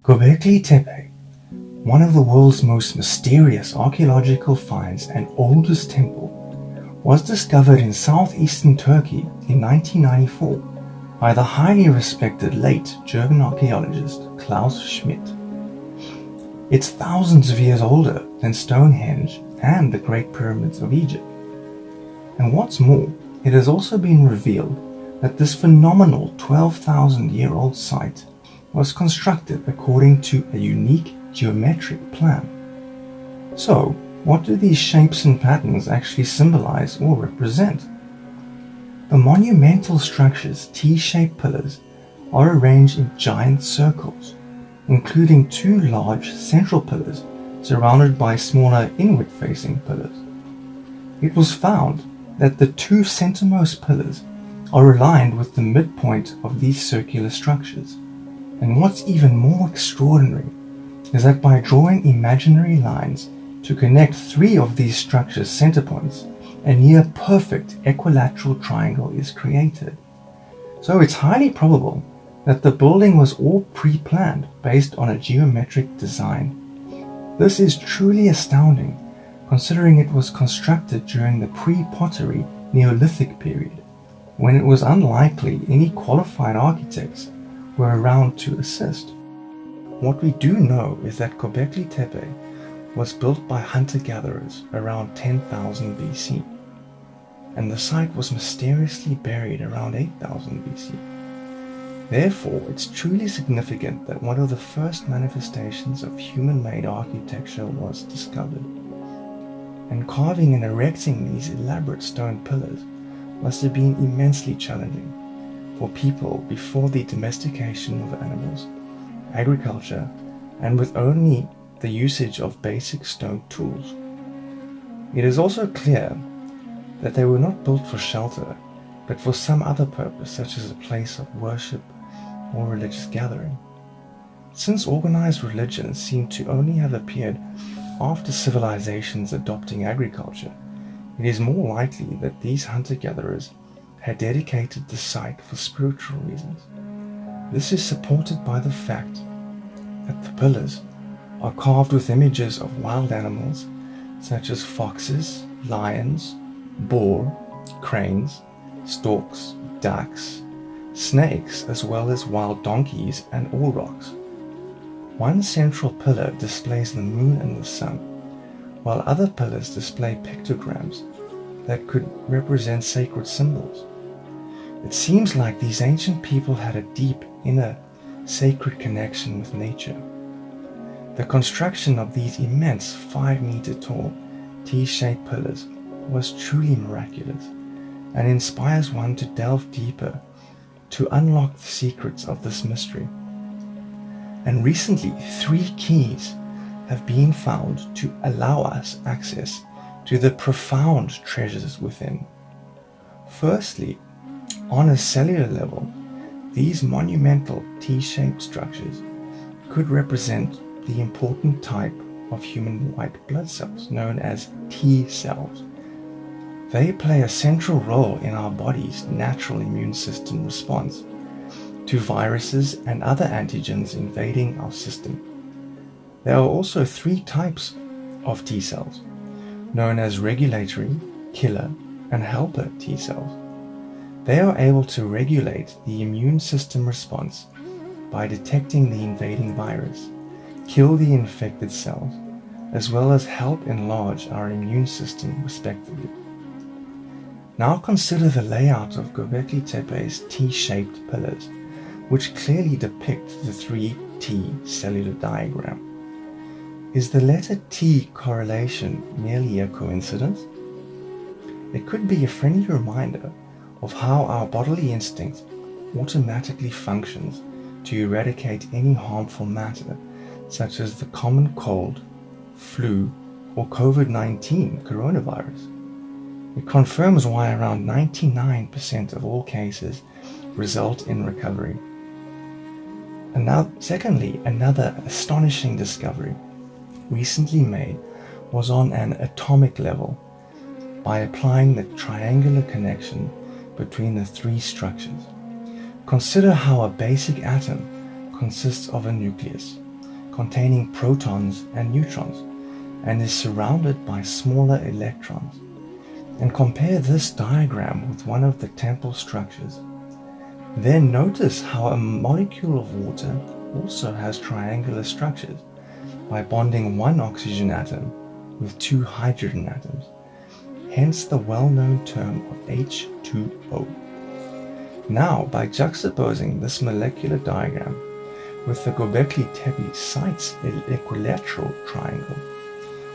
Gobekli Tepe, one of the world's most mysterious archaeological finds and oldest temple, was discovered in southeastern Turkey in 1994 by the highly respected late German archaeologist Klaus Schmidt. It's thousands of years older than Stone Henge and the Great Pyramids of Egypt. And what's more, it has also been revealed that this phenomenal 12,000-year-old site was constructed according to a unique geometric plan. So, what do these shapes and patterns actually symbolize or represent? The monumental structure's T-shaped pillars are arranged in giant circles, including two large central pillars surrounded by smaller inward-facing pillars. It was found that the two centermost pillars are aligned with the midpoint of these circular structures. And what's even more extraordinary is that by drawing imaginary lines to connect three of these structures' center points, a near perfect equilateral triangle is created. So it's highly probable that the building was all pre-planned based on a geometric design. This is truly astounding, considering it was constructed during the pre-pottery Neolithic period, when it was unlikely any qualified architects were around to assist. What we do know is that Gobekli Tepe was built by hunter-gatherers around 10,000 BC, and the site was mysteriously buried around 8,000 BC. Therefore, it's truly significant that one of the first manifestations of human-made architecture was discovered. And carving and erecting these elaborate stone pillars must have been immensely challenging for people before the domestication of animals, agriculture, and with only the usage of basic stone tools. It is also clear that they were not built for shelter, but for some other purpose, such as a place of worship or religious gathering. Since organized religions seem to only have appeared after civilizations adopting agriculture, it is more likely that these hunter-gatherers had dedicated the site for spiritual reasons. This is supported by the fact that the pillars are carved with images of wild animals such as foxes, lions, boar, cranes, storks, ducks, snakes, as well as wild donkeys and aurochs. One central pillar displays the moon and the sun, while other pillars display pictograms that could represent sacred symbols. It seems like these ancient people had a deep inner sacred connection with nature. The construction of these immense 5-meter tall T-shaped pillars was truly miraculous and inspires one to delve deeper to unlock the secrets of this mystery. And recently, 3 keys have been found to allow us access to the profound treasures within. Firstly, on a cellular level, these monumental T-shaped structures could represent the important type of human white blood cells known as T cells. They play a central role in our body's natural immune system response to viruses and other antigens invading our system. There are also 3 types of T cells, known as regulatory, killer, and helper T cells. They are able to regulate the immune system response by detecting the invading virus, kill the infected cells, as well as help enlarge our immune system respectively. Now consider the layout of Gobekli Tepe's T-shaped pillars, which clearly depict the 3T cellular diagram. Is the letter T correlation merely a coincidence? It could be a friendly reminder of how our bodily instinct automatically functions to eradicate any harmful matter, such as the common cold, flu, or COVID-19 coronavirus. It confirms why around 99% of all cases result in recovery. And now, secondly, another astonishing discovery recently made was on an atomic level by applying the triangular connection between the 3 structures. Consider how a basic atom consists of a nucleus, containing protons and neutrons, and is surrounded by smaller electrons. And compare this diagram with one of the temple structures. Then notice how a molecule of water also has triangular structures by bonding one oxygen atom with two hydrogen atoms, hence the well-known term of H2O. Now, by juxtaposing this molecular diagram with the Gobekli Tepe site's equilateral triangle,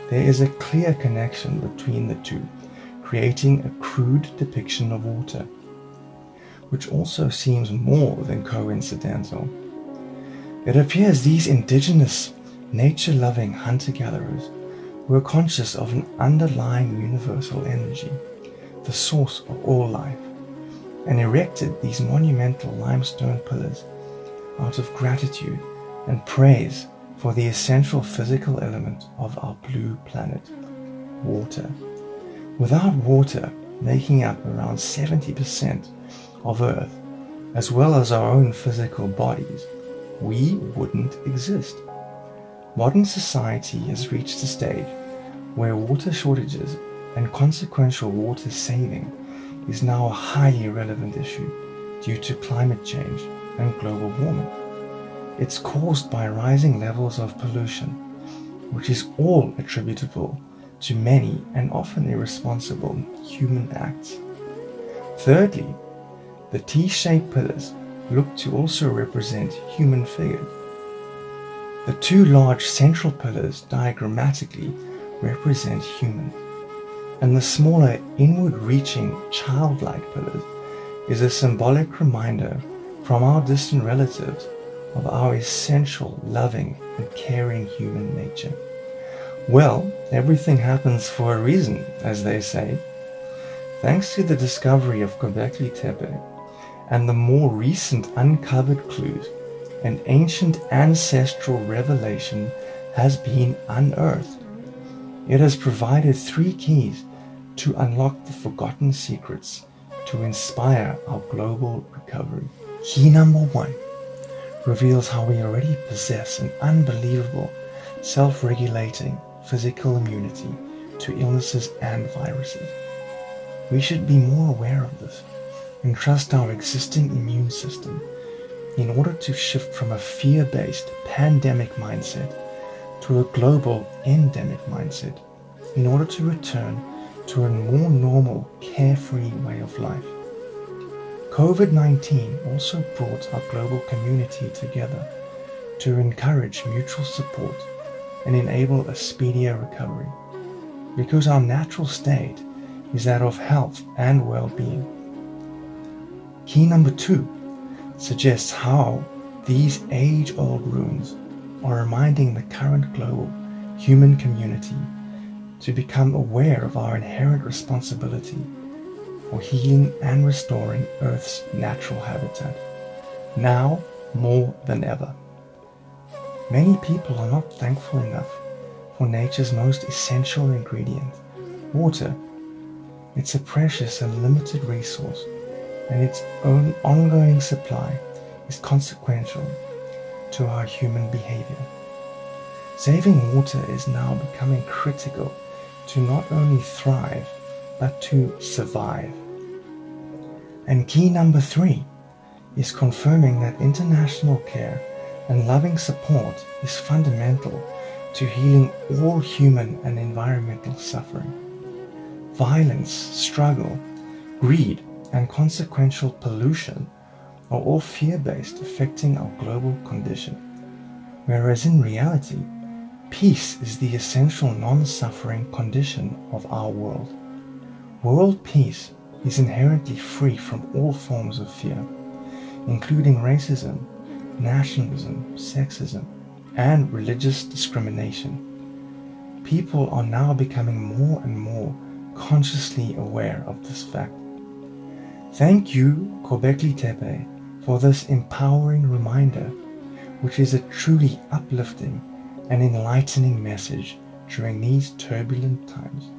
there is a clear connection between the two, creating a crude depiction of water, which also seems more than coincidental. It appears these indigenous, nature-loving hunter-gatherers were conscious of an underlying universal energy, the source of all life, and erected these monumental limestone pillars out of gratitude and praise for the essential physical element of our blue planet, water. Without water making up around 70% of Earth, as well as our own physical bodies, we wouldn't exist. Modern society has reached a stage where water shortages and consequential water saving is now a highly relevant issue due to climate change and global warming. It's caused by rising levels of pollution, which is all attributable to many and often irresponsible human acts. Thirdly, the T-shaped pillars look to also represent human figures. The two large central pillars diagrammatically represent humans, and the smaller inward-reaching childlike pillars is a symbolic reminder from our distant relatives of our essential loving and caring human nature. Well, everything happens for a reason, as they say. Thanks to the discovery of Gobekli Tepe and the more recent uncovered clues, an ancient ancestral revelation has been unearthed. It has provided 3 keys to unlock the forgotten secrets to inspire our global recovery. Key number 1 reveals how we already possess an unbelievable self-regulating physical immunity to illnesses and viruses. We should be more aware of this and trust our existing immune system in order to shift from a fear-based pandemic mindset to a global endemic mindset in order to return to a more normal, carefree way of life. COVID-19 also brought our global community together to encourage mutual support and enable a speedier recovery, because our natural state is that of health and well-being. Key number 2 suggests how these age-old runes are reminding the current global human community to become aware of our inherent responsibility for healing and restoring Earth's natural habitat, now more than ever. Many people are not thankful enough for nature's most essential ingredient, water. It's a precious and limited resource, and its own ongoing supply is consequential to our human behavior. Saving water is now becoming critical to not only thrive, but to survive. And key number 3 is confirming that international care and loving support is fundamental to healing all human and environmental suffering. Violence, struggle, greed, and consequential pollution are all fear-based, affecting our global condition, whereas in reality, peace is the essential non-suffering condition of our world. World peace is inherently free from all forms of fear, including racism, nationalism, sexism, and religious discrimination. People are now becoming more and more consciously aware of this fact. Thank you, Gobekli Tepe, for this empowering reminder, which is a truly uplifting and enlightening message during these turbulent times.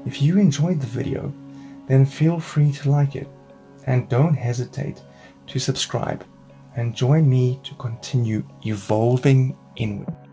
If you enjoyed the video, then feel free to like it, and don't hesitate to subscribe and join me to continue evolving inward.